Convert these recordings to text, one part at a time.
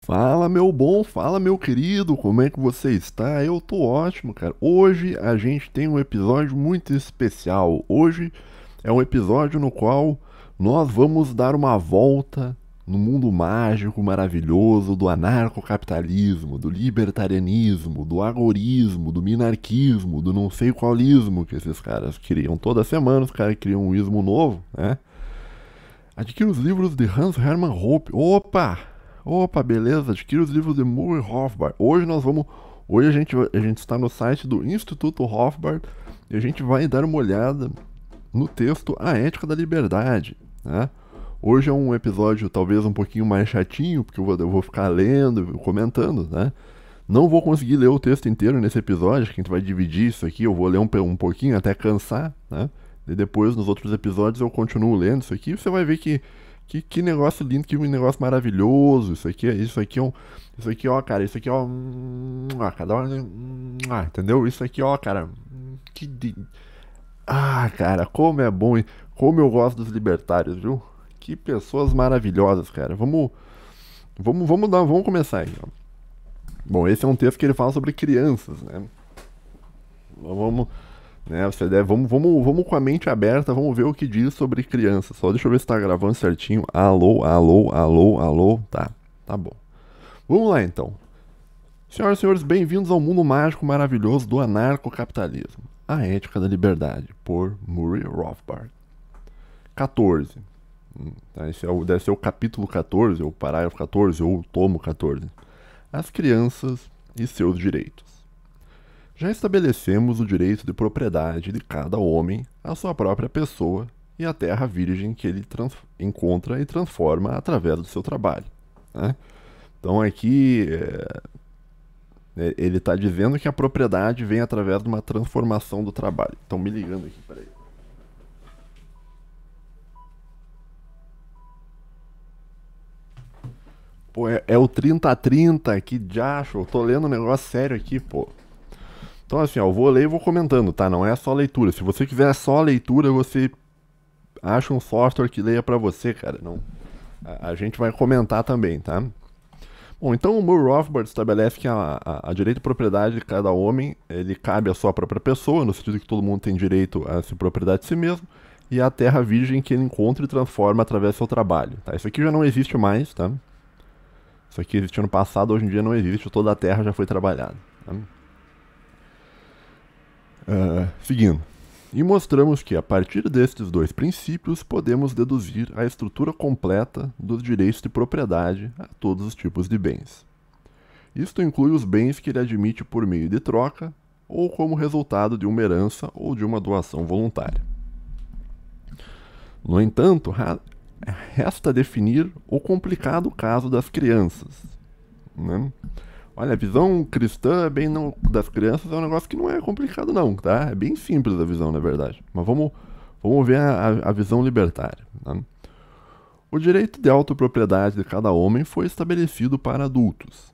Fala, meu bom, fala, meu querido, como é que você está? Eu tô ótimo, cara. Hoje a gente tem um episódio muito especial. Hoje é um episódio no qual nós vamos dar uma volta no mundo mágico, maravilhoso do anarcocapitalismo, do libertarianismo, do agorismo, do minarquismo, do não sei qualismo que esses caras criam. Toda semana os caras criam um ismo novo, né? Adquira os livros de Hans Hermann Hoppe. Opa! Opa, beleza? Adquira os livros de Murray Rothbard. Hoje a gente está no site do Instituto Rothbard e a gente vai dar uma olhada no texto A Ética da Liberdade, né? Hoje é um episódio talvez um pouquinho mais chatinho, porque eu vou ficar lendo e comentando, né? Não vou conseguir ler o texto inteiro nesse episódio, acho que a gente vai dividir isso aqui, eu vou ler um pouquinho até cansar, né? E depois, nos outros episódios, eu continuo lendo isso aqui e você vai ver que negócio lindo, que negócio maravilhoso. Isso aqui, ó, cara, isso aqui, ó. Cada hora. Entendeu? Isso aqui, ó, cara. Que. Cara, como é bom, hein? Como eu gosto dos libertários, viu? Que pessoas maravilhosas, cara. Vamos começar aí, ó. Bom, esse é um texto que ele fala sobre crianças, né? Vamos, né? Vamos com a mente aberta, vamos ver o que diz sobre crianças. Só deixa eu ver se tá gravando certinho. Alô, alô, alô, alô. Tá bom. Vamos lá então. Senhoras e senhores, bem-vindos ao mundo mágico maravilhoso do anarcocapitalismo. A Ética da Liberdade, por Murray Rothbard. 14. Tá, deve ser o capítulo 14, ou o parágrafo 14, ou o tomo 14. As crianças e seus direitos. Já estabelecemos o direito de propriedade de cada homem à sua própria pessoa e à terra virgem que ele encontra e transforma através do seu trabalho, né? Então aqui ele está dizendo que a propriedade vem através de uma transformação do trabalho. Estão me ligando aqui, peraí. Pô, é o 30-30, que diacho, eu tô lendo um negócio sério aqui, pô. Então assim, ó, eu vou ler e vou comentando, tá? Não é só leitura. Se você quiser só leitura, você acha um software que leia pra você, cara. Não. A gente vai comentar também, tá? Bom, então o Murray Rothbard estabelece que a direito de propriedade de cada homem, ele cabe à sua própria pessoa, no sentido que todo mundo tem direito a ser propriedade de si mesmo, e a terra virgem que ele encontra e transforma através do seu trabalho, tá? Isso aqui já não existe mais, tá? Isso aqui existiu no passado, hoje em dia não existe, toda a terra já foi trabalhada, tá? Seguindo. E mostramos que, a partir destes dois princípios, podemos deduzir a estrutura completa dos direitos de propriedade a todos os tipos de bens. Isto inclui os bens que ele admite por meio de troca ou como resultado de uma herança ou de uma doação voluntária. No entanto, resta definir o complicado caso das crianças, né? Olha, a visão cristã bem não, das crianças é um negócio que não é complicado não, tá? É bem simples a visão, na verdade. Mas vamos ver a visão libertária, tá? O direito de autopropriedade de cada homem foi estabelecido para adultos,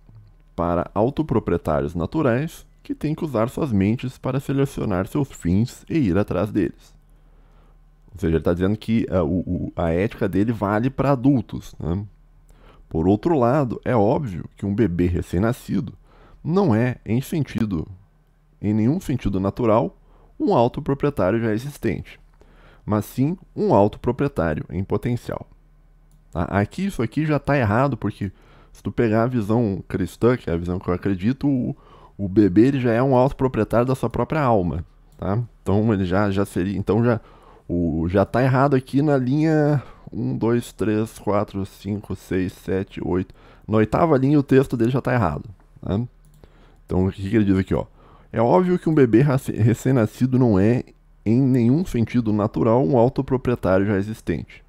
para autoproprietários naturais que têm que usar suas mentes para selecionar seus fins e ir atrás deles. Ou seja, ele está dizendo que a ética dele vale para adultos, né? Por outro lado, é óbvio que um bebê recém-nascido não é, em nenhum sentido natural, um autoproprietário já existente, mas sim um autoproprietário em potencial. Aqui, isso aqui já está errado, porque se tu pegar a visão cristã, que é a visão que eu acredito, o bebê ele já é um autoproprietário da sua própria alma, tá? Então ele já seria, então já está errado aqui na linha 1, 2, 3, 4, 5, 6, 7, 8. Na oitava linha o texto dele já está errado, tá? Então o que ele diz aqui, ó? É óbvio que um bebê recém-nascido não é, em nenhum sentido natural, um autoproprietário já existente,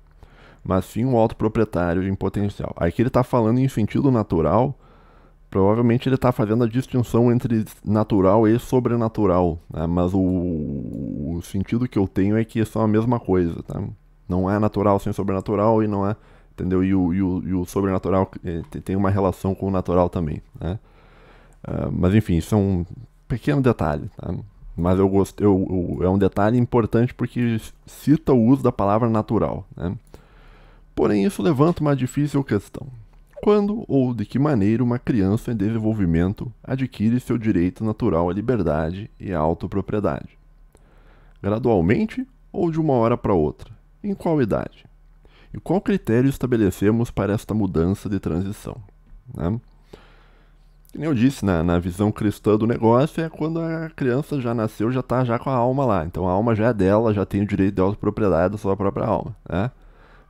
mas sim um autoproprietário em potencial. Aqui ele está falando em sentido natural, provavelmente ele está fazendo a distinção entre natural e sobrenatural, né? Mas o sentido que eu tenho é que são a mesma coisa, tá? Não é natural sem sobrenatural e não é, entendeu? E o sobrenatural tem uma relação com o natural também, né? Mas enfim, isso é um pequeno detalhe, tá? Mas é um detalhe importante porque cita o uso da palavra natural, né? Porém, isso levanta uma difícil questão. Quando ou de que maneira uma criança em desenvolvimento adquire seu direito natural à liberdade e à autopropriedade? Gradualmente ou de uma hora para outra? Em qual idade? E qual critério estabelecemos para esta mudança de transição? Né? Como eu disse, na visão cristã do negócio, é quando a criança já nasceu, já está já com a alma lá. Então a alma já é dela, já tem o direito de autopropriedade da sua própria alma. Né?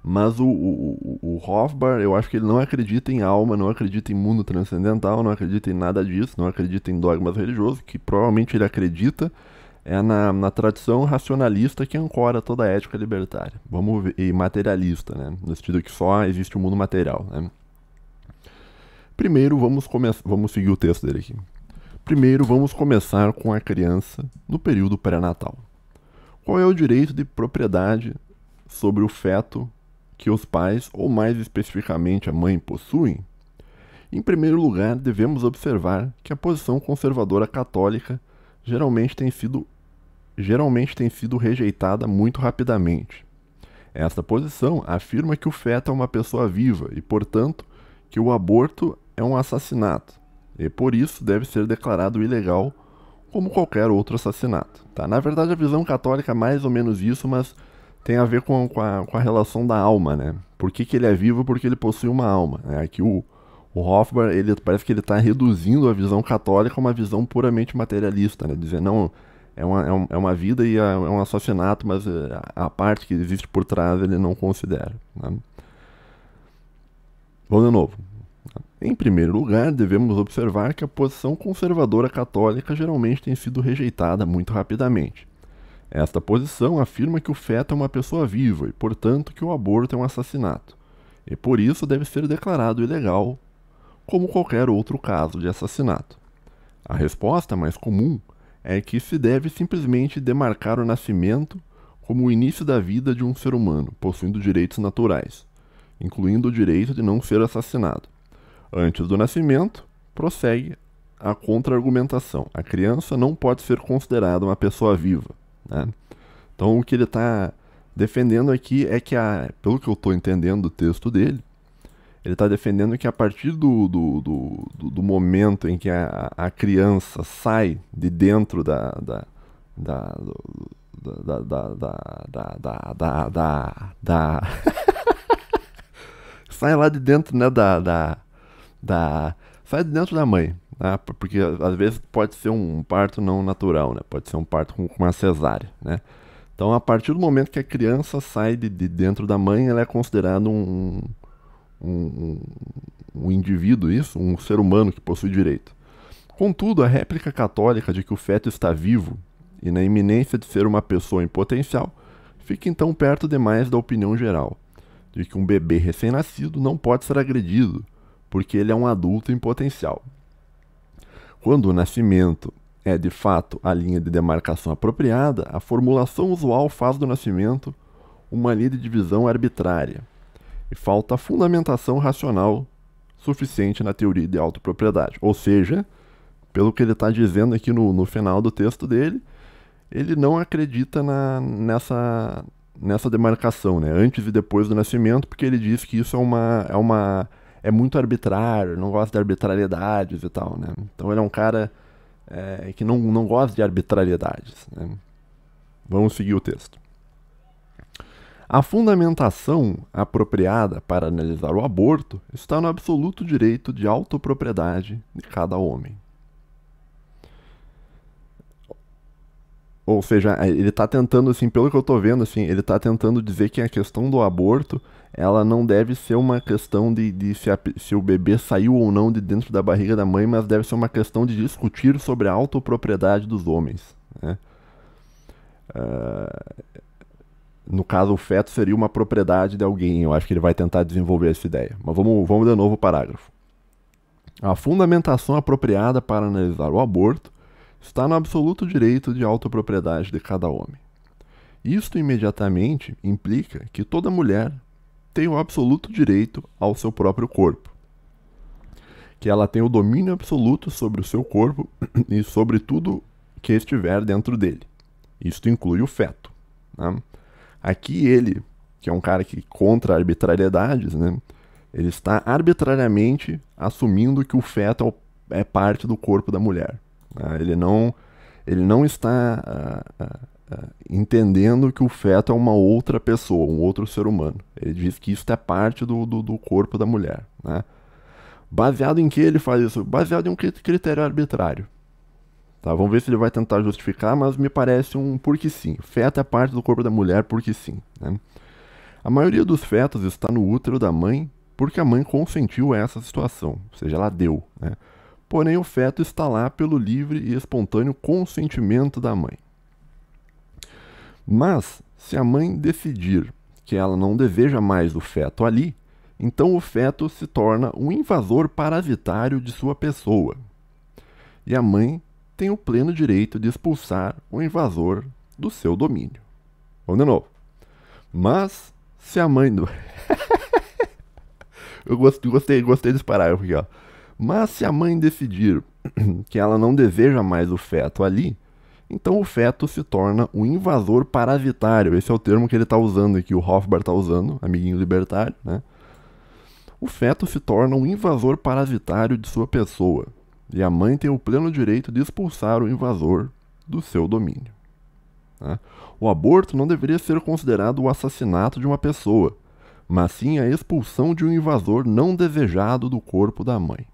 Mas o Hofbauer, eu acho que ele não acredita em alma, não acredita em mundo transcendental, não acredita em nada disso, não acredita em dogmas religiosos, que provavelmente ele acredita na tradição racionalista que ancora toda a ética libertária. Vamos ver, e materialista, né? No sentido que só existe o mundo material. Né? Primeiro, vamos seguir o texto dele aqui. Primeiro, vamos começar com a criança no período pré-natal. Qual é o direito de propriedade sobre o feto que os pais, ou mais especificamente a mãe, possuem? Em primeiro lugar, devemos observar que a posição conservadora católica geralmente tem sido rejeitada muito rapidamente. Esta posição afirma que o feto é uma pessoa viva e, portanto, que o aborto é um assassinato, e por isso deve ser declarado ilegal como qualquer outro assassinato. Tá? Na verdade, a visão católica é mais ou menos isso, mas tem a ver com a relação da alma, né? Por que ele é vivo? Porque ele possui uma alma. Né? Aqui o Hofbauer, ele parece que ele está reduzindo a visão católica a uma visão puramente materialista, né? Dizer, não, é uma vida e é um assassinato, mas a parte que existe por trás ele não considera. Né? Vamos de novo. Em primeiro lugar, devemos observar que a posição conservadora católica geralmente tem sido rejeitada muito rapidamente. Esta posição afirma que o feto é uma pessoa viva e, portanto, que o aborto é um assassinato, e por isso deve ser declarado ilegal, como qualquer outro caso de assassinato. A resposta mais comum é que se deve simplesmente demarcar o nascimento como o início da vida de um ser humano, possuindo direitos naturais, incluindo o direito de não ser assassinado. Antes do nascimento, prossegue a contra-argumentação. A criança não pode ser considerada uma pessoa viva. Né? Então, o que ele está defendendo aqui é que, pelo que eu estou entendendo do texto dele, ele está defendendo que a partir do momento em que a criança sai de dentro sai lá de dentro, né, sai de dentro da mãe, né, porque às vezes pode ser um parto não natural, né, pode ser um parto com uma cesárea, né. Então, a partir do momento que a criança sai de dentro da mãe, ela é considerada um indivíduo, um ser humano que possui direito. Contudo, a réplica católica de que o feto está vivo e na iminência de ser uma pessoa em potencial fica então perto demais da opinião geral, de que um bebê recém-nascido não pode ser agredido, porque ele é um adulto em potencial. Quando o nascimento é de fato a linha de demarcação apropriada, a formulação usual faz do nascimento uma linha de divisão arbitrária, e falta fundamentação racional suficiente na teoria de autopropriedade. Ou seja, pelo que ele está dizendo aqui no final do texto dele, ele não acredita nessa demarcação, né? Antes e depois do nascimento, porque ele diz que isso é muito arbitrário, não gosta de arbitrariedades e tal, né? Então ele é um cara que não gosta de arbitrariedades, né? Vamos seguir o texto. A fundamentação apropriada para analisar o aborto está no absoluto direito de autopropriedade de cada homem. Ou seja, ele está tentando, assim, pelo que eu estou vendo, assim, ele está tentando dizer que a questão do aborto, ela não deve ser uma questão de se o bebê saiu ou não de dentro da barriga da mãe, mas deve ser uma questão de discutir sobre a autopropriedade dos homens, né? No caso, o feto seria uma propriedade de alguém. Eu acho que ele vai tentar desenvolver essa ideia. Mas vamos de novo o parágrafo. A fundamentação apropriada para analisar o aborto está no absoluto direito de autopropriedade de cada homem. Isto imediatamente implica que toda mulher tem o absoluto direito ao seu próprio corpo, que ela tem o domínio absoluto sobre o seu corpo e sobre tudo que estiver dentro dele. Isto inclui o feto, né? Aqui ele, que é um cara que contra arbitrariedades, né, Ele está arbitrariamente assumindo que o feto é parte do corpo da mulher. Ele não está entendendo que o feto é uma outra pessoa, um outro ser humano. Ele diz que isso é parte do corpo da mulher. Né? Baseado em que ele faz isso? Baseado em um critério arbitrário. Tá, vamos ver se ele vai tentar justificar, mas me parece um porque sim. Feto é parte do corpo da mulher porque sim. Né? A maioria dos fetos está no útero da mãe porque a mãe consentiu a essa situação, ou seja, ela deu. Né? Porém, o feto está lá pelo livre e espontâneo consentimento da mãe. Mas, se a mãe decidir que ela não deseja mais o feto ali, então o feto se torna um invasor parasitário de sua pessoa. E a mãe tem o pleno direito de expulsar o invasor do seu domínio. Vamos de novo. Mas, se a mãe... Eu gostei desse parágrafo aqui, ó. Mas se a mãe decidir que ela não deseja mais o feto ali, então o feto se torna um invasor parasitário. Esse é o termo que ele está usando aqui, o Hofbauer está usando, amiguinho libertário, né? O feto se torna um invasor parasitário de sua pessoa, e a mãe tem o pleno direito de expulsar o invasor do seu domínio. Né? O aborto não deveria ser considerado o assassinato de uma pessoa, mas sim a expulsão de um invasor não desejado do corpo da mãe.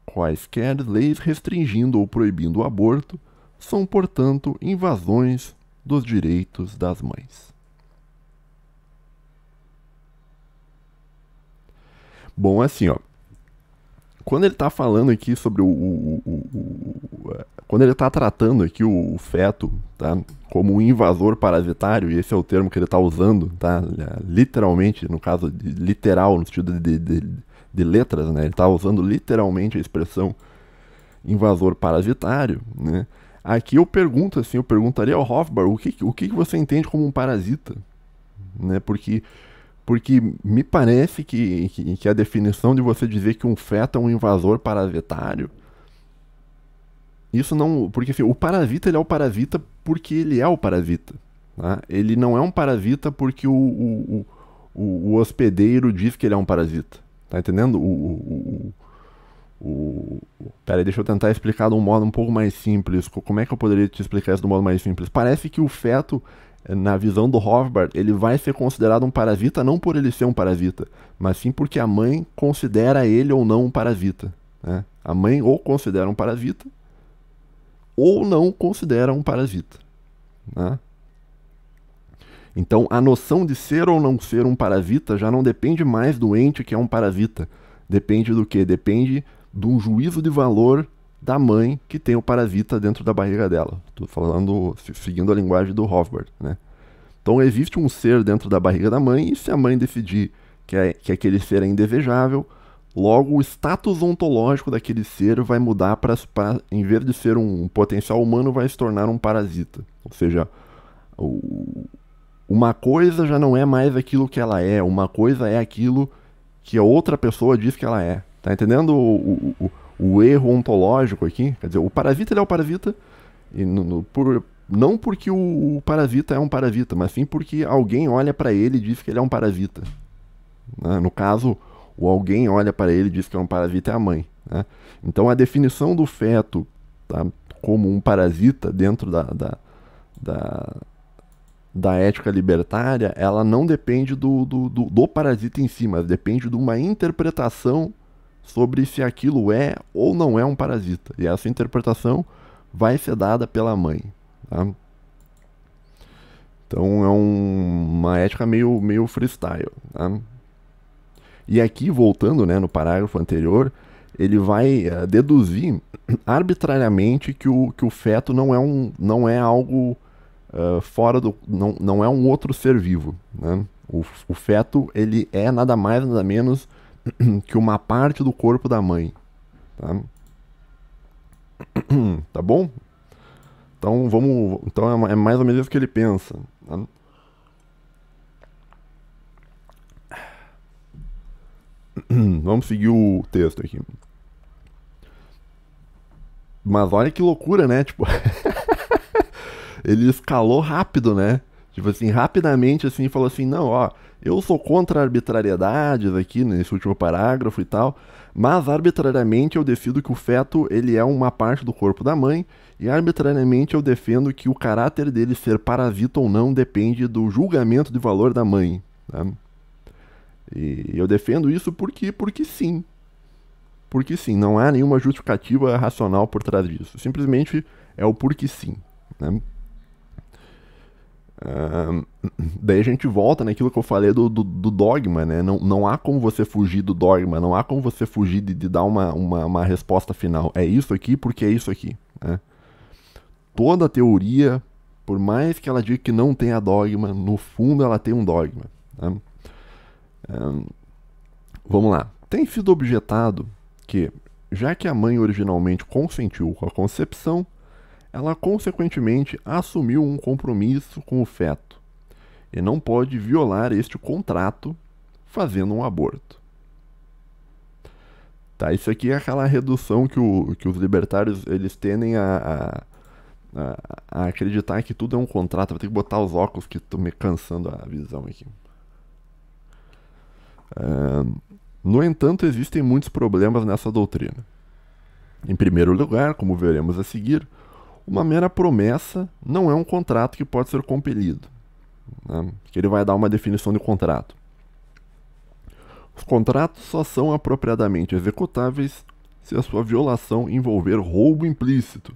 Quaisquer leis restringindo ou proibindo o aborto são, portanto, invasões dos direitos das mães. Bom, assim, ó, quando ele está falando aqui sobre quando ele está tratando aqui o feto, tá, como um invasor parasitário, e esse é o termo que ele está usando, tá, literalmente, no caso de literal, no sentido de letras, né, ele está usando literalmente a expressão invasor parasitário, né. Aqui eu pergunto assim, eu perguntaria ao Hofbauer o que você entende como um parasita, né, porque me parece que a definição de você dizer que um feto é um invasor parasitário, isso não... Porque assim, o parasita, ele é o parasita porque ele é o parasita. Tá? Ele não é um parasita porque o hospedeiro diz que ele é um parasita. Tá entendendo? Pera aí, deixa eu tentar explicar de um modo um pouco mais simples. Como é que eu poderia te explicar isso de um modo mais simples? Parece que o feto, na visão do Hofbauer, ele vai ser considerado um parasita não por ele ser um parasita, mas sim porque a mãe considera ele ou não um parasita. Né? A mãe ou considera um parasita ou não considera um parasita. Né? Então, a noção de ser ou não ser um parasita já não depende mais do ente que é um parasita. Depende do quê? Depende de um juízo de valor da mãe que tem o parasita dentro da barriga dela. Estou falando, seguindo a linguagem do Hofbauer, né? Então existe um ser dentro da barriga da mãe, e se a mãe decidir que aquele ser é indesejável, logo o status ontológico daquele ser vai mudar para, em vez de ser um potencial humano, vai se tornar um parasita. Ou seja, uma coisa já não é mais aquilo que ela é, uma coisa é aquilo que a outra pessoa diz que ela é. Tá entendendo o erro ontológico aqui? Quer dizer, o parasita, ele é o parasita, e não porque o parasita é um parasita, mas sim porque alguém olha para ele e diz que ele é um parasita. Né? No caso, o alguém olha para ele e diz que é um parasita é a mãe. Né? Então a definição do feto, tá, como um parasita dentro da ética libertária, ela não depende do parasita em si, mas depende de uma interpretação sobre se aquilo é ou não é um parasita. E essa interpretação vai ser dada pela mãe. Tá? Então é uma ética meio freestyle. Tá? E aqui, voltando, né, no parágrafo anterior, ele vai deduzir arbitrariamente que o feto não é algo fora do... Não é um outro ser vivo. Né? O feto, ele é nada mais, nada menos que uma parte do corpo da mãe. Tá, tá bom? Então é mais ou menos isso que ele pensa. Tá? Vamos seguir o texto aqui. Mas olha que loucura, né? Tipo, ele escalou rápido, né? Tipo assim, rapidamente assim, falou assim, não, ó, Eu sou contra arbitrariedades aqui nesse último parágrafo e tal, mas arbitrariamente eu decido que o feto ele é uma parte do corpo da mãe e arbitrariamente eu defendo que o caráter dele ser parasita ou não depende do julgamento de valor da mãe. Tá? E eu defendo isso porque sim. Porque sim, não há nenhuma justificativa racional por trás disso. Simplesmente é o porque sim. Né? Daí a gente volta naquilo que eu falei do dogma, né? Não há como você fugir do dogma, não há como você fugir de dar uma resposta final. É isso aqui porque é isso aqui. Né? Toda teoria, por mais que ela diga que não tenha dogma, no fundo ela tem um dogma. Né? Vamos lá. Tem sido objetado que, já que a mãe originalmente consentiu com a concepção, ela consequentemente assumiu um compromisso com o feto e não pode violar este contrato fazendo um aborto. Tá, isso aqui é aquela redução que os libertários eles tendem a acreditar que tudo é um contrato. Vou ter que botar os óculos que estou me cansando a visão aqui. No entanto, existem muitos problemas nessa doutrina. Em primeiro lugar, como veremos a seguir, uma mera promessa não é um contrato que pode ser compelido. Né? Que ele vai dar uma definição de contrato. Os contratos só são apropriadamente executáveis se a sua violação envolver roubo implícito.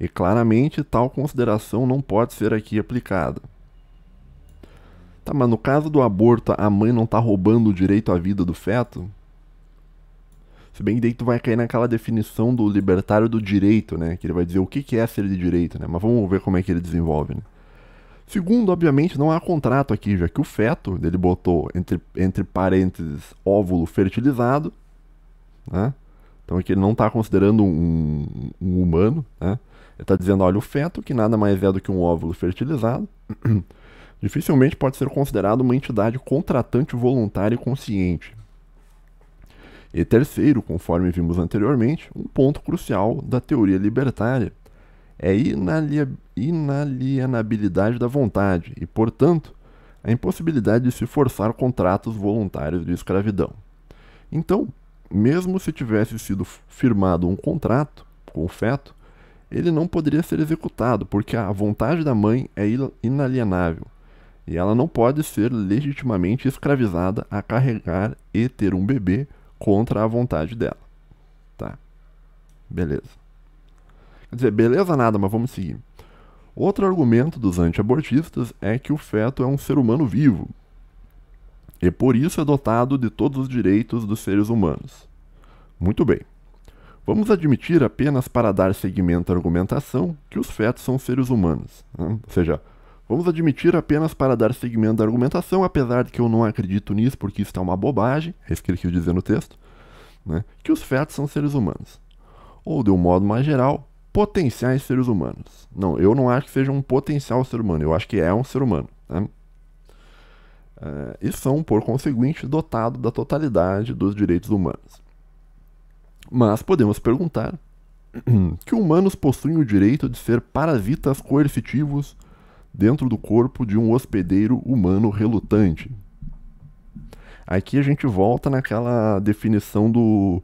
E claramente tal consideração não pode ser aqui aplicada. Tá, mas no caso do aborto, a mãe não está roubando o direito à vida do feto? Se bem que daí tu vai cair naquela definição do libertário do direito, né? Que ele vai dizer o que é ser de direito, né? Mas vamos ver como é que ele desenvolve, né? Segundo, obviamente, não há contrato aqui, já que o feto, ele botou entre parênteses óvulo fertilizado, né? Então aqui ele não está considerando um humano, né? Ele está dizendo, olha, o feto, que nada mais é do que um óvulo fertilizado, dificilmente pode ser considerado uma entidade contratante voluntária e consciente. E terceiro, conforme vimos anteriormente, um ponto crucial da teoria libertária é a inalienabilidade da vontade e, portanto, a impossibilidade de se forçar contratos voluntários de escravidão. Então, mesmo se tivesse sido firmado um contrato com o feto, ele não poderia ser executado, porque a vontade da mãe é inalienável, e ela não pode ser legitimamente escravizada a carregar e ter um bebê contra a vontade dela. Tá. Beleza. Quer dizer, beleza nada, mas vamos seguir. Outro argumento dos anti-abortistas é que o feto é um ser humano vivo, e por isso é dotado de todos os direitos dos seres humanos. Muito bem. Vamos admitir apenas para dar seguimento à argumentação que os fetos são seres humanos. Né? Ou seja, vamos admitir apenas para dar seguimento à argumentação, apesar de que eu não acredito nisso, porque isso é uma bobagem, é isso que ele quis dizer no texto, né? Que os fetos são seres humanos. Ou, de um modo mais geral, potenciais seres humanos. Não, eu não acho que seja um potencial ser humano, eu acho que é um ser humano. Né? E são, por conseguinte, dotados da totalidade dos direitos humanos. Mas podemos perguntar que humanos possuem o direito de ser parasitas coercitivos dentro do corpo de um hospedeiro humano relutante. Aqui a gente volta naquela definição do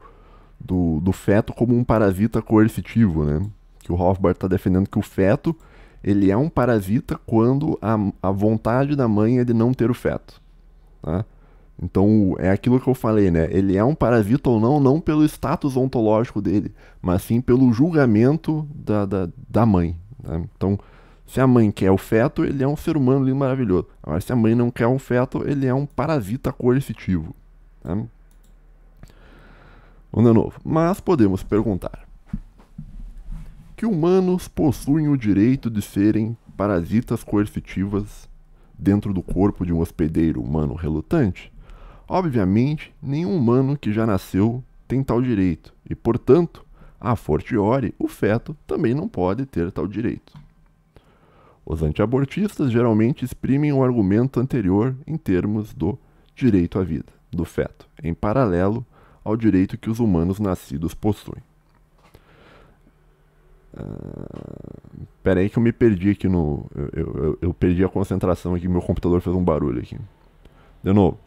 feto como um parasita coercitivo, né? Que o Rothbard está defendendo que o feto ele é um parasita quando a vontade da mãe é de não ter o feto. Tá? Então é aquilo que eu falei, né? Ele é um parasita ou não, não pelo status ontológico dele, mas sim pelo julgamento da mãe. Né? Então, se a mãe quer o feto, ele é um ser humano lindo e maravilhoso. Agora, se a mãe não quer um feto, ele é um parasita coercitivo. Né? Vamos de novo. Mas podemos perguntar: que humanos possuem o direito de serem parasitas coercitivas dentro do corpo de um hospedeiro humano relutante? Obviamente, nenhum humano que já nasceu tem tal direito, e, portanto, a fortiori, o feto também não pode ter tal direito. Os antiabortistas geralmente exprimem o argumento anterior em termos do direito à vida, do feto, em paralelo ao direito que os humanos nascidos possuem. Pera aí que eu me perdi aqui no... Eu perdi a concentração aqui, meu computador fez um barulho aqui. De novo,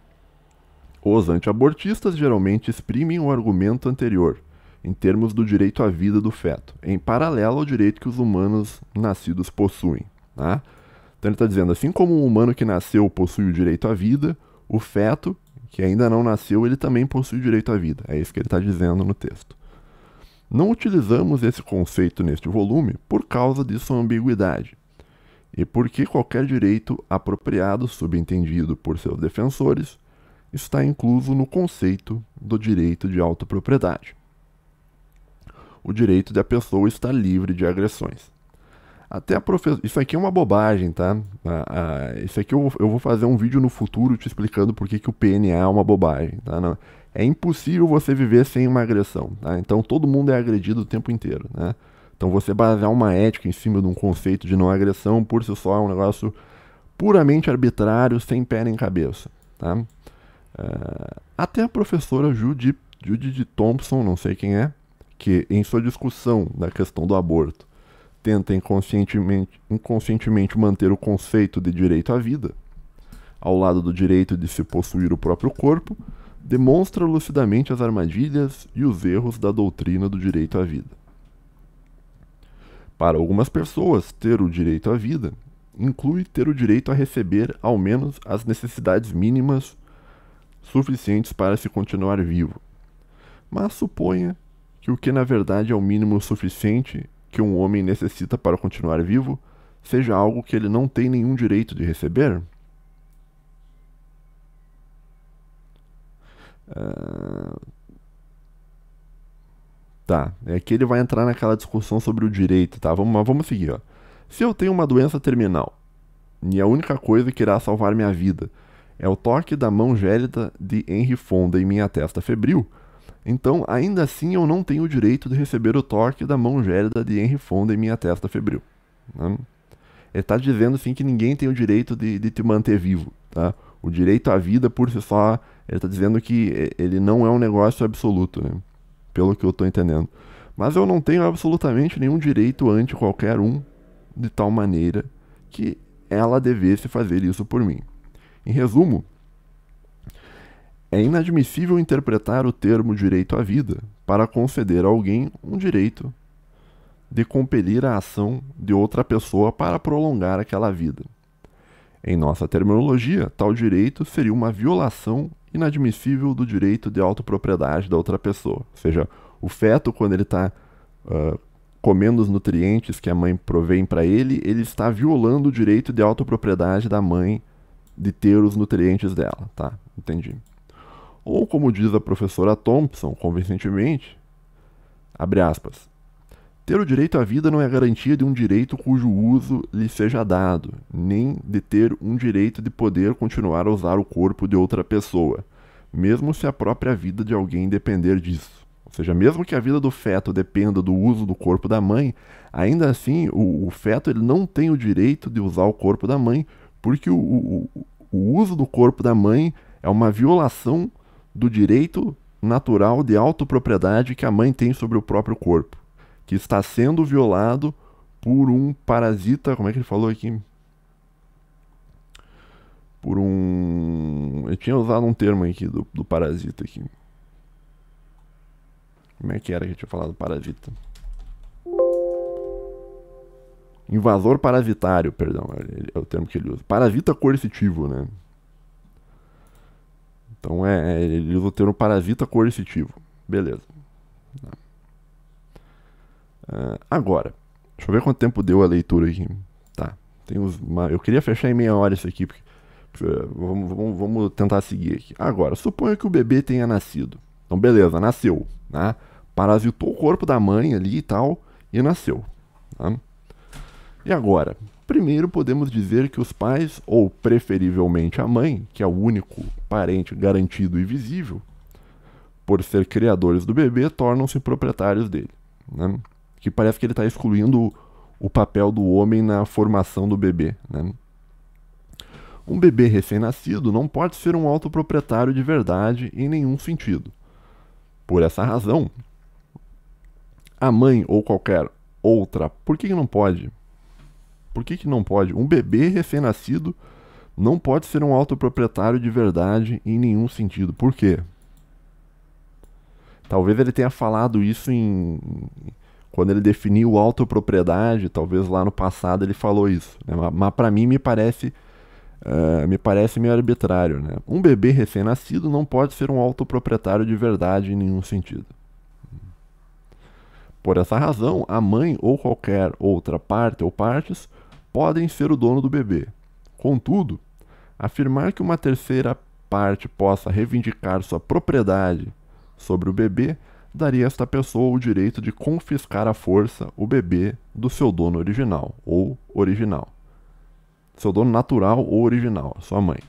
os antiabortistas geralmente exprimem o argumento anterior, em termos do direito à vida do feto, em paralelo ao direito que os humanos nascidos possuem. Tá? Então ele está dizendo, assim como o humano que nasceu possui o direito à vida, o feto, que ainda não nasceu, ele também possui o direito à vida. É isso que ele está dizendo no texto. Não utilizamos esse conceito neste volume por causa de sua ambiguidade, e porque qualquer direito apropriado, subentendido por seus defensores, está incluso no conceito do direito de autopropriedade. O direito de a pessoa estar livre de agressões. Até a Isso aqui é uma bobagem, tá? Isso aqui eu vou fazer um vídeo no futuro te explicando por que o PNA é uma bobagem, tá? Não, é impossível você viver sem uma agressão, tá? Então todo mundo é agredido o tempo inteiro, né? Então você basear uma ética em cima de um conceito de não agressão por si só é um negócio puramente arbitrário, sem pé nem cabeça, tá? Até a professora Judy Thompson, não sei quem é, que em sua discussão da questão do aborto tenta inconscientemente manter o conceito de direito à vida, ao lado do direito de se possuir o próprio corpo, demonstra lucidamente as armadilhas e os erros da doutrina do direito à vida. Para algumas pessoas, ter o direito à vida inclui ter o direito a receber ao menos as necessidades mínimas suficientes para se continuar vivo. Mas suponha que o que na verdade é o mínimo suficiente que um homem necessita para continuar vivo seja algo que ele não tem nenhum direito de receber? Tá, é que ele vai entrar naquela discussão sobre o direito, tá? Vamos seguir, ó. Se eu tenho uma doença terminal e a única coisa que irá salvar minha vida é o toque da mão gélida de Henry Fonda em minha testa febril, então ainda assim eu não tenho o direito de receber o toque da mão gélida de Henry Fonda em minha testa febril. Né? Ele está dizendo assim que ninguém tem o direito de te manter vivo, tá? O direito à vida por si só, ele está dizendo que ele não é um negócio absoluto, né? Pelo que eu estou entendendo. Mas eu não tenho absolutamente nenhum direito ante qualquer um, de tal maneira que ela devesse fazer isso por mim. Em resumo, é inadmissível interpretar o termo direito à vida para conceder a alguém um direito de compelir a ação de outra pessoa para prolongar aquela vida. Em nossa terminologia, tal direito seria uma violação inadmissível do direito de autopropriedade da outra pessoa. Ou seja, o feto, quando ele está comendo os nutrientes que a mãe provém para ele, ele está violando o direito de autopropriedade da mãe de ter os nutrientes dela, tá? Entendi. Ou, como diz a professora Thompson, convincentemente, abre aspas, ter o direito à vida não é garantia de um direito cujo uso lhe seja dado, nem de ter um direito de poder continuar a usar o corpo de outra pessoa, mesmo se a própria vida de alguém depender disso. Ou seja, mesmo que a vida do feto dependa do uso do corpo da mãe, ainda assim o feto ele não tem o direito de usar o corpo da mãe, porque o uso do corpo da mãe é uma violação do direito natural de autopropriedade que a mãe tem sobre o próprio corpo, que está sendo violado por um parasita, como é que ele falou aqui? Por um... Eu tinha usado um termo aqui do parasita aqui. Como é que era que eu tinha falado parasita? Invasor parasitário, perdão, é o termo que ele usa. Parasita coercitivo, né? Então ele usa o termo parasita coercitivo. Beleza. Agora, deixa eu ver quanto tempo deu a leitura aqui. Tá. Eu queria fechar em meia hora isso aqui, porque vamos tentar seguir aqui. Agora, suponha que o bebê tenha nascido. Então, beleza, nasceu, né? Parasitou o corpo da mãe ali e tal, e nasceu. Tá? E agora? Primeiro podemos dizer que os pais, ou preferivelmente a mãe, que é o único parente garantido e visível, por ser criadores do bebê, tornam-se proprietários dele. Né? Que parece que ele está excluindo o papel do homem na formação do bebê. Né? Um bebê recém-nascido não pode ser um autoproprietário de verdade em nenhum sentido. Por essa razão, a mãe ou qualquer outra, por que não pode? Por que não pode? Um bebê recém-nascido não pode ser um autoproprietário de verdade em nenhum sentido. Por quê? Talvez ele tenha falado isso quando ele definiu autopropriedade, talvez lá no passado ele falou isso, né? Mas para mim me parece meio arbitrário, né? Um bebê recém-nascido não pode ser um autoproprietário de verdade em nenhum sentido. Por essa razão, a mãe ou qualquer outra parte ou partes podem ser o dono do bebê. Contudo, afirmar que uma terceira parte possa reivindicar sua propriedade sobre o bebê daria a esta pessoa o direito de confiscar à força o bebê do seu dono original ou original. Seu dono natural ou original, sua mãe.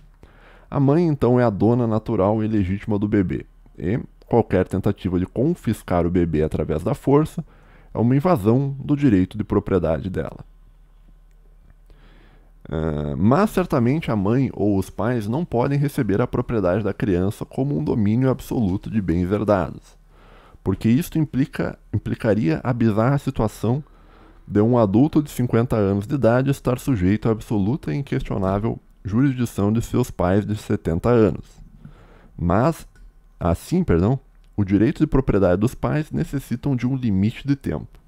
A mãe, então, é a dona natural e legítima do bebê. E qualquer tentativa de confiscar o bebê através da força é uma invasão do direito de propriedade dela. Mas certamente a mãe ou os pais não podem receber a propriedade da criança como um domínio absoluto de bens herdados, porque isto implicaria a bizarra situação de um adulto de 50 anos de idade estar sujeito à absoluta e inquestionável jurisdição de seus pais de 70 anos. Mas, assim, o direito de propriedade dos pais necessitam de um limite de tempo,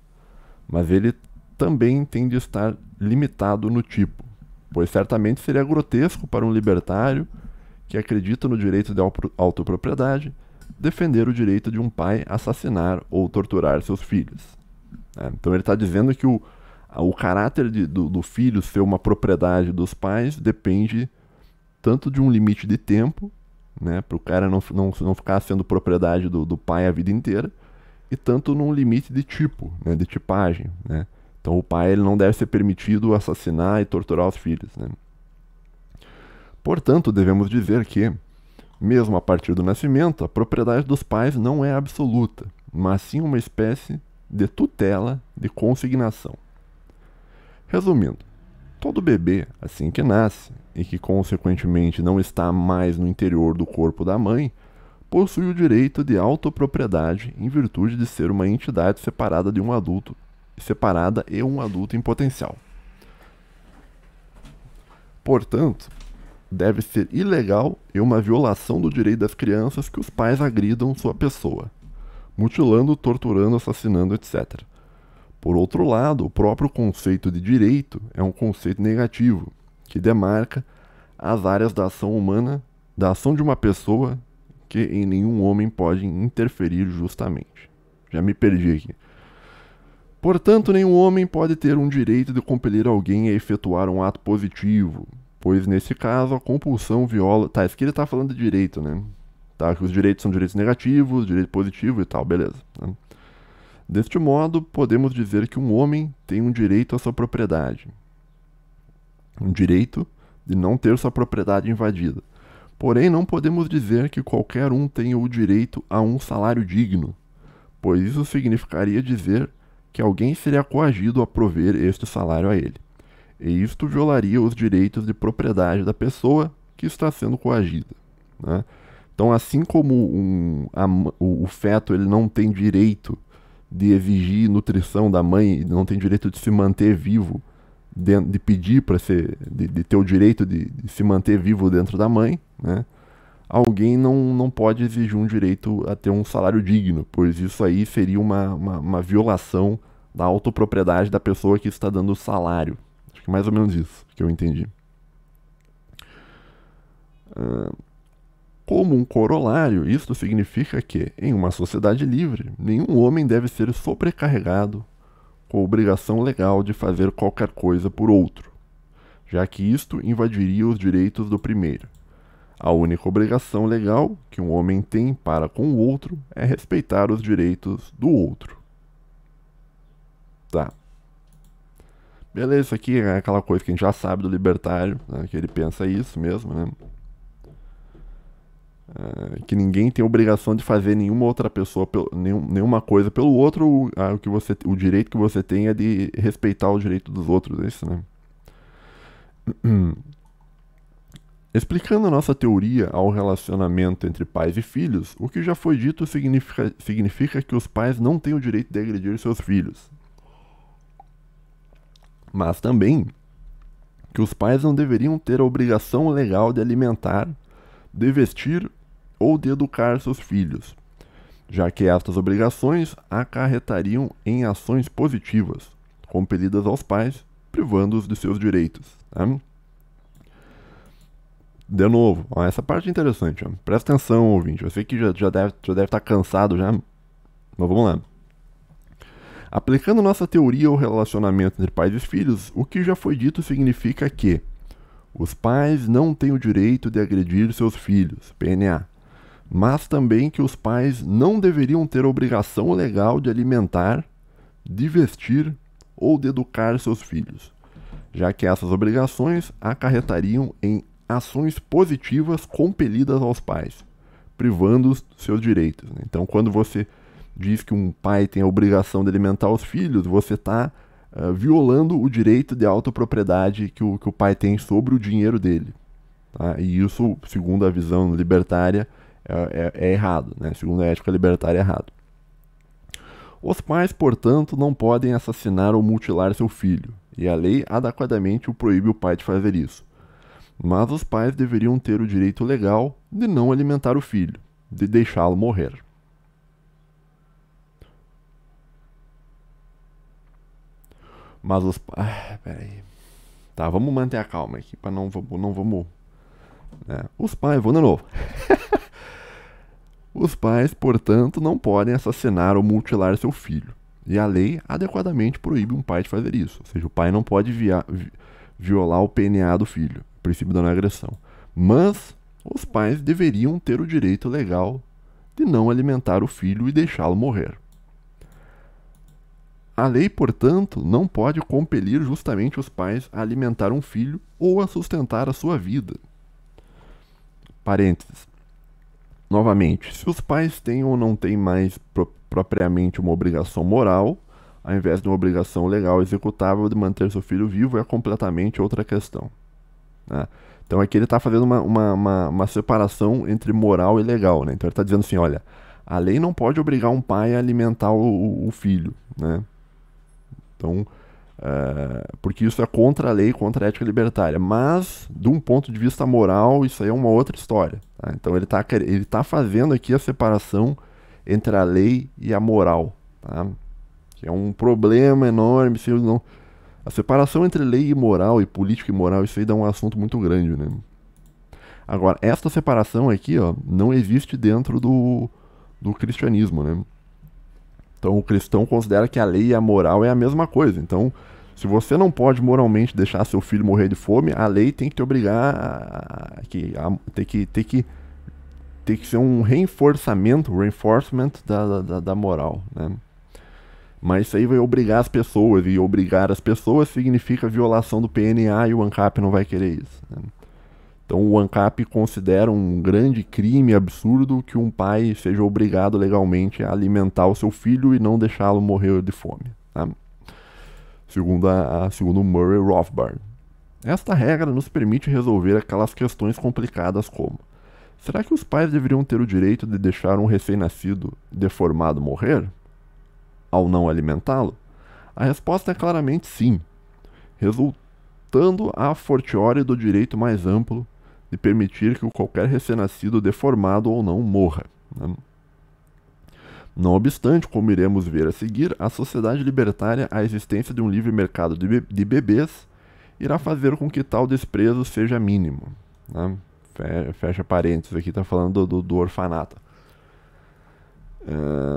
mas ele também tem de estar limitado no tipo, pois certamente seria grotesco para um libertário que acredita no direito de autopropriedade defender o direito de um pai assassinar ou torturar seus filhos. Então ele está dizendo que o caráter do filho ser uma propriedade dos pais depende tanto de um limite de tempo, né, para o cara não ficar sendo propriedade do pai a vida inteira, e tanto num limite de tipo, né, de tipagem, né? Então o pai ele não deve ser permitido assassinar e torturar os filhos, né? Portanto, devemos dizer que, mesmo a partir do nascimento, a propriedade dos pais não é absoluta, mas sim uma espécie de tutela de consignação. Resumindo, todo bebê, assim que nasce, e que consequentemente não está mais no interior do corpo da mãe, possui o direito de autopropriedade em virtude de ser uma entidade separada de um adulto e um adulto em potencial. Portanto, deve ser ilegal e uma violação do direito das crianças que os pais agridam sua pessoa, mutilando, torturando, assassinando, etc. Por outro lado, o próprio conceito de direito é um conceito negativo, que demarca as áreas da ação humana, da ação de uma pessoa que em nenhum homem pode interferir justamente. Já me perdi aqui. Portanto, nenhum homem pode ter um direito de compelir alguém a efetuar um ato positivo, pois nesse caso a compulsão viola... Tá, isso aqui ele tá falando de direito, né? Tá, que os direitos são direitos negativos, direito positivo e tal, beleza. Né? Deste modo, podemos dizer que um homem tem um direito à sua propriedade. Um direito de não ter sua propriedade invadida. Porém, não podemos dizer que qualquer um tenha o direito a um salário digno, pois isso significaria dizer que alguém seria coagido a prover este salário a ele. E isto violaria os direitos de propriedade da pessoa que está sendo coagida, né? Então, assim como o feto ele não tem direito de exigir nutrição da mãe, não tem direito de se manter vivo, de pedir para de ter o direito de se manter vivo dentro da mãe, né? Alguém não pode exigir um direito a ter um salário digno, pois isso aí seria uma violação da autopropriedade da pessoa que está dando o salário. Acho que mais ou menos isso que eu entendi. Como um corolário, isto significa que, em uma sociedade livre, nenhum homem deve ser sobrecarregado com a obrigação legal de fazer qualquer coisa por outro, já que isto invadiria os direitos do primeiro. A única obrigação legal que um homem tem para com o outro é respeitar os direitos do outro. Tá. Beleza, isso aqui é aquela coisa que a gente já sabe do libertário, né, que ele pensa isso mesmo, né? Que ninguém tem obrigação de fazer nenhuma outra pessoa, nenhuma coisa pelo outro, o direito que você tem é de respeitar o direito dos outros, é isso, né? Explicando a nossa teoria ao relacionamento entre pais e filhos, o que já foi dito significa que os pais não têm o direito de agredir seus filhos. Mas também que os pais não deveriam ter a obrigação legal de alimentar, de vestir ou de educar seus filhos, já que estas obrigações acarretariam em ações positivas, compelidas aos pais, privando-os de seus direitos. Tá? De novo, ó, essa parte é interessante. Ó. Presta atenção, ouvinte. Eu sei que já deve estar cansado já, mas vamos lá. Aplicando nossa teoria ao relacionamento entre pais e filhos, o que já foi dito significa que os pais não têm o direito de agredir seus filhos, PNA, mas também que os pais não deveriam ter a obrigação legal de alimentar, de vestir ou de educar seus filhos, já que essas obrigações acarretariam em ações positivas compelidas aos pais, privando-os seus direitos. Então, quando você diz que um pai tem a obrigação de alimentar os filhos, você está violando o direito de autopropriedade que o pai tem sobre o dinheiro dele. Tá? E isso, segundo a visão libertária, é errado, né? Segundo a ética libertária, é errado. Os pais, portanto, não podem assassinar ou mutilar seu filho, e a lei adequadamente o proíbe o pai de fazer isso. Mas os pais deveriam ter o direito legal de não alimentar o filho, de deixá-lo morrer. Mas os... peraí. Tá, vamos manter a calma aqui, para não vamos... Os pais... Vou de novo. Os pais, portanto, não podem assassinar ou mutilar seu filho. E a lei adequadamente proíbe um pai de fazer isso. Ou seja, o pai não pode violar o PNA do filho, o princípio da não agressão. Mas os pais deveriam ter o direito legal de não alimentar o filho e deixá-lo morrer. A lei, portanto, não pode compelir justamente os pais a alimentar um filho ou a sustentar a sua vida. Parênteses. Novamente, se os pais têm ou não têm mais propriamente uma obrigação moral, ao invés de uma obrigação legal executável de manter seu filho vivo, é completamente outra questão. Né? Então aqui ele está fazendo uma separação entre moral e legal. Né? Então ele está dizendo assim, olha, a lei não pode obrigar um pai a alimentar o filho. Né? Então, porque isso é contra a lei, contra a ética libertária. Mas, de um ponto de vista moral, isso aí é uma outra história. Tá? Então ele tá fazendo aqui a separação entre a lei e a moral. Tá? Que é um problema enorme. Se não... A separação entre lei e moral, e política e moral, isso aí dá um assunto muito grande. Né? Agora, esta separação aqui ó, não existe dentro do cristianismo. Né? Então o cristão considera que a lei e a moral é a mesma coisa. Então, se você não pode moralmente deixar seu filho morrer de fome, a lei tem que te obrigar tem que ser um reinforcement da moral. Né? Mas isso aí vai obrigar as pessoas, e obrigar as pessoas significa violação do PNA, e o ANCAP não vai querer isso. Né? Então o ANCAP considera um grande crime absurdo que um pai seja obrigado legalmente a alimentar o seu filho e não deixá-lo morrer de fome. Tá? Segundo Murray Rothbard. Esta regra nos permite resolver aquelas questões complicadas como: será que os pais deveriam ter o direito de deixar um recém-nascido deformado morrer ao não alimentá-lo? A resposta é claramente sim, resultando a fortiori do direito mais amplo de permitir que qualquer recém-nascido deformado ou não morra. Né? Não obstante, como iremos ver a seguir, a sociedade libertária, a existência de um livre mercado de bebês, irá fazer com que tal desprezo seja mínimo. Né? Fecha parênteses, aqui está falando do orfanato.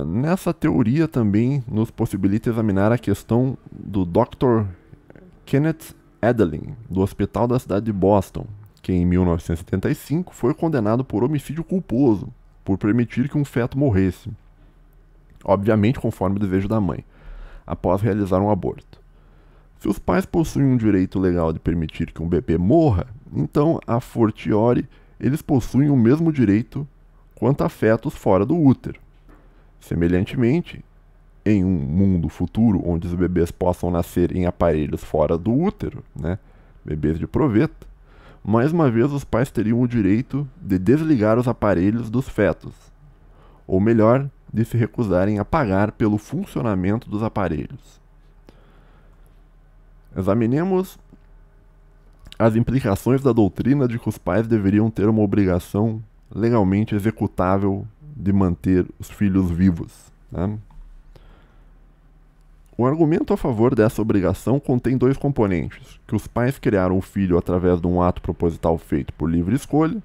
Nessa teoria também nos possibilita examinar a questão do Dr. Kenneth Edelin, do Hospital da cidade de Boston, que em 1975 foi condenado por homicídio culposo, por permitir que um feto morresse, obviamente conforme o desejo da mãe, após realizar um aborto. Se os pais possuem um direito legal de permitir que um bebê morra, então, a fortiori, eles possuem o mesmo direito quanto a fetos fora do útero. Semelhantemente, em um mundo futuro onde os bebês possam nascer em aparelhos fora do útero, né, bebês de proveta, mais uma vez os pais teriam o direito de desligar os aparelhos dos fetos, ou melhor, de se recusarem a pagar pelo funcionamento dos aparelhos. Examinemos as implicações da doutrina de que os pais deveriam ter uma obrigação legalmente executável de manter os filhos vivos. Né? O argumento a favor dessa obrigação contém dois componentes: que os pais criaram o filho através de um ato proposital feito por livre escolha.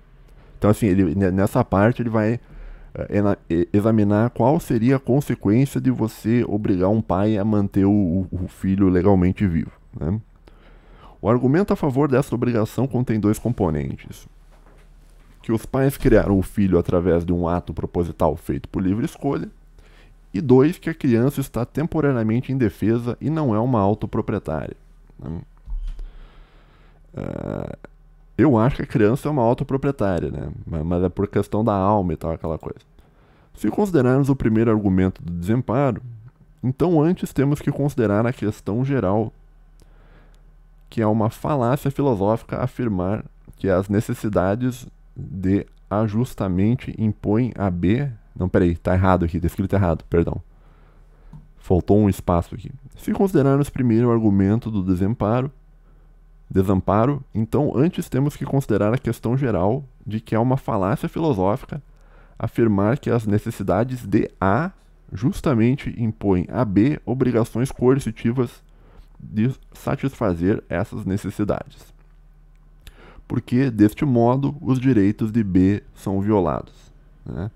Então, assim, nessa parte ele vai examinar qual seria a consequência de você obrigar um pai a manter o filho legalmente vivo. Né? O argumento a favor dessa obrigação contém dois componentes: que os pais criaram o filho através de um ato proposital feito por livre escolha, e dois, que a criança está temporariamente indefesa e não é uma autoproprietária. Né? Eu acho que a criança é uma autoproprietária, né? Mas é por questão da alma e tal, aquela coisa. Se considerarmos o primeiro argumento do desamparo, então antes temos que considerar a questão geral, que é uma falácia filosófica afirmar que as necessidades de A justamente impõem a B... Não, peraí, tá errado aqui, tá escrito errado, perdão. Faltou um espaço aqui. Se considerarmos primeiro o argumento do desamparo, então antes temos que considerar a questão geral de que é uma falácia filosófica afirmar que as necessidades de A justamente impõem a B obrigações coercitivas de satisfazer essas necessidades. Porque, deste modo, os direitos de B são violados. Né?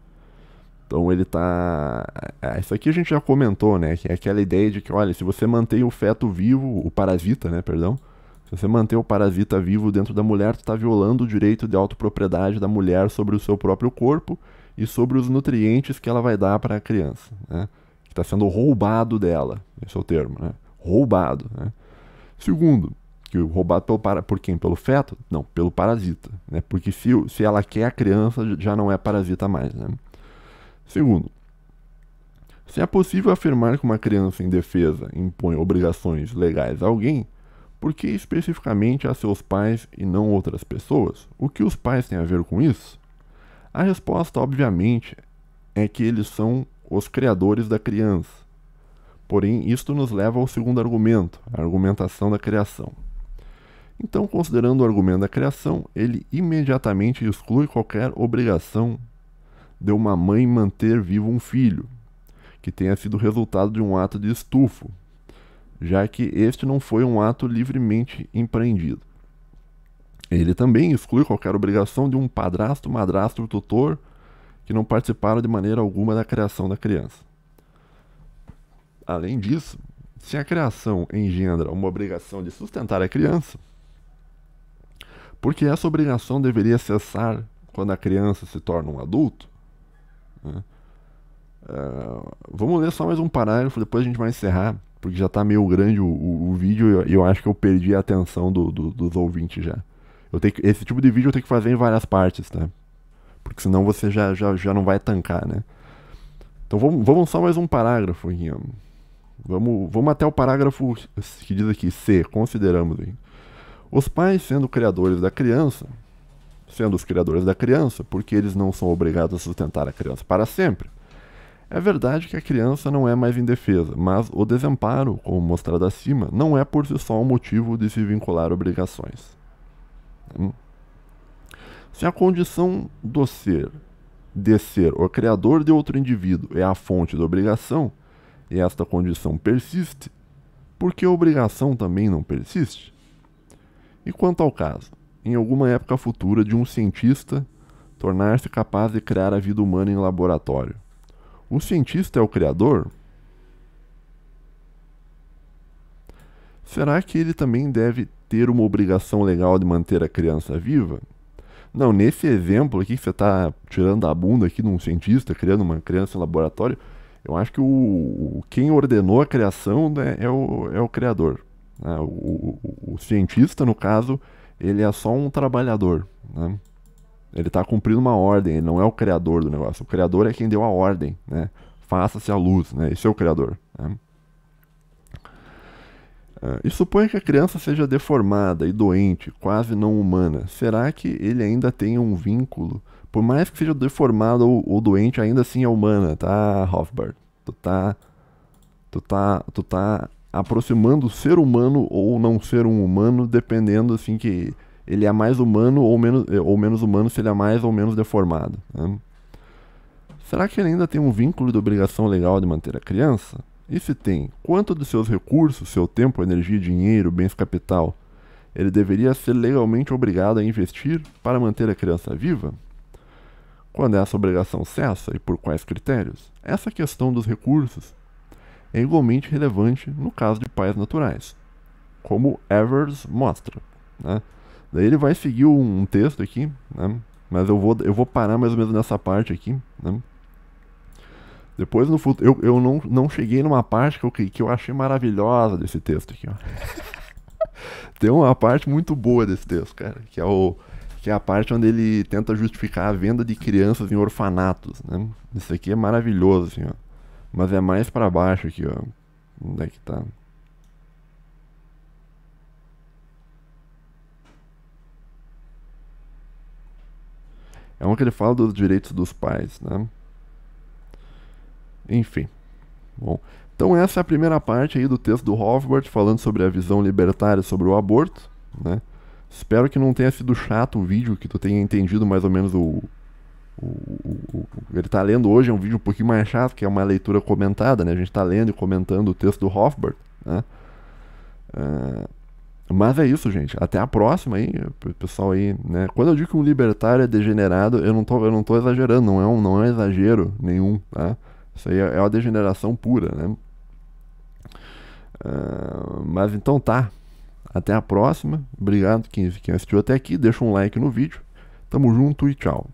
Então ele tá... Isso aqui a gente já comentou, né? Que é aquela ideia de que, olha, se você mantém o feto vivo, o parasita, né, perdão, se você mantém o parasita vivo dentro da mulher, tu está violando o direito de autopropriedade da mulher sobre o seu próprio corpo e sobre os nutrientes que ela vai dar para a criança, né? Que está sendo roubado dela, esse é o termo, né? Roubado, né? Segundo, que roubado por quem? Pelo feto? Não, pelo parasita, né? Porque se ela quer a criança, já não é parasita mais, né? Segundo, se é possível afirmar que uma criança indefesa impõe obrigações legais a alguém, por que especificamente a seus pais e não outras pessoas? O que os pais têm a ver com isso? A resposta, obviamente, é que eles são os criadores da criança. Porém, isto nos leva ao segundo argumento, a argumentação da criação. Então, considerando o argumento da criação, ele imediatamente exclui qualquer obrigação de uma mãe manter vivo um filho, que tenha sido resultado de um ato de estupro, já que este não foi um ato livremente empreendido. Ele também exclui qualquer obrigação de um padrasto, madrasto, tutor, que não participaram de maneira alguma da criação da criança. Além disso, se a criação engendra uma obrigação de sustentar a criança, porque essa obrigação deveria cessar quando a criança se torna um adulto? Né? Vamos ler só mais um parágrafo, depois a gente vai encerrar, porque já está meio grande o vídeo e eu acho que eu perdi a atenção dos ouvintes já. Esse tipo de vídeo eu tenho que fazer em várias partes, tá? Porque senão você já não vai tancar, né? Então vamos só mais um parágrafo aqui. Ó. Vamos até o parágrafo que diz aqui, C, consideramos aí. Os pais sendo os criadores da criança, porque eles não são obrigados a sustentar a criança para sempre. É verdade que a criança não é mais indefesa, mas o desamparo, como mostrado acima, não é por si só um motivo de se vincular a obrigações. Se a condição de ser o criador de outro indivíduo é a fonte da obrigação, e esta condição persiste, por que a obrigação também não persiste? E quanto ao caso, em alguma época futura, de um cientista tornar-se capaz de criar a vida humana em laboratório, o cientista é o criador? Será que ele também deve ter uma obrigação legal de manter a criança viva? Não, nesse exemplo aqui que você está tirando a bunda aqui de um cientista, criando uma criança em laboratório, eu acho que quem ordenou a criação, né, é o criador. Né? O cientista, no caso, ele é só um trabalhador. Né? Ele está cumprindo uma ordem, ele não é o criador do negócio. O criador é quem deu a ordem, né? Faça-se a luz, né? Esse é o criador. Né? E suponha que a criança seja deformada e doente, quase não humana. Será que ele ainda tem um vínculo? Por mais que seja deformado ou doente, ainda assim é humana, tá, Hofbard? Tu tá aproximando o ser humano ou não ser um humano, dependendo, assim, que ele é mais humano ou menos humano se ele é mais ou menos deformado, né? Será que ele ainda tem um vínculo de obrigação legal de manter a criança? E se tem, quanto dos seus recursos, seu tempo, energia, dinheiro, bens capital, ele deveria ser legalmente obrigado a investir para manter a criança viva? Quando essa obrigação cessa e por quais critérios? Essa questão dos recursos é igualmente relevante no caso de pais naturais, como Evers mostra, né? Daí ele vai seguir um texto aqui, né? Mas eu vou parar mais ou menos nessa parte aqui, né? Depois no futuro, eu não cheguei numa parte que eu achei maravilhosa desse texto aqui, ó. Tem uma parte muito boa desse texto, cara, que é a parte onde ele tenta justificar a venda de crianças em orfanatos, né? Isso aqui é maravilhoso, assim, ó. Mas é mais pra baixo aqui, ó. Onde é que tá? É um que ele fala dos direitos dos pais, né? Enfim. Bom, então essa é a primeira parte aí do texto do Rothbard falando sobre a visão libertária sobre o aborto, né? Espero que não tenha sido chato o vídeo, que tu tenha entendido mais ou menos ele tá lendo hoje, é um vídeo um pouquinho mais chato, que é uma leitura comentada, né? A gente tá lendo e comentando o texto do Rothbard, né? Mas é isso, gente. Até a próxima aí, pessoal aí, né? Quando eu digo que um libertário é degenerado, eu não tô exagerando, não é exagero nenhum, tá? Isso aí é uma degeneração pura, né? Mas então tá. Até a próxima. Obrigado quem assistiu até aqui. Deixa um like no vídeo. Tamo junto e tchau.